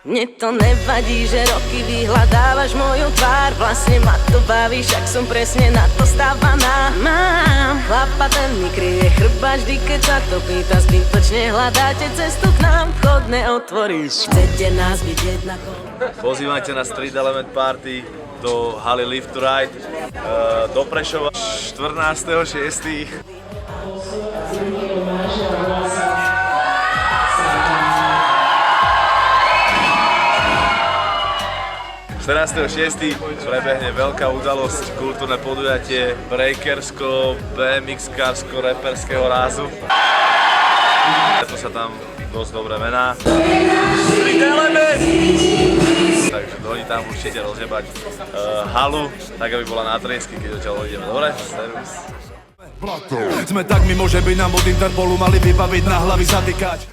Mne to nevadí, že roky vyhľadávaš moju tvár. Vlastne ma to baví, však som presne na to stávaná. Mám chlapa, ten mi kryje chrba vždy, keď sa to pýta. Zbytočne hľadáte cestu k nám, vchod neotvoríš. Chcete nás vidieť na kole? Pozývajte na Street Element Party do haly Live to Ride do Prešova 14.6. 14.6. prebehne veľká udalosť, kultúrne podujatie breakersko, BMX-karsko, reperského rázu. To sa tam dosť dobré mená. Takže oni tam určite rozjebať halu, tak aby bola na triesky, keď odtiaľ ideme. Dobre? Servus. Sme tak mimo, že by nám od Interpolu mali vybaviť na hlavy zatýkať.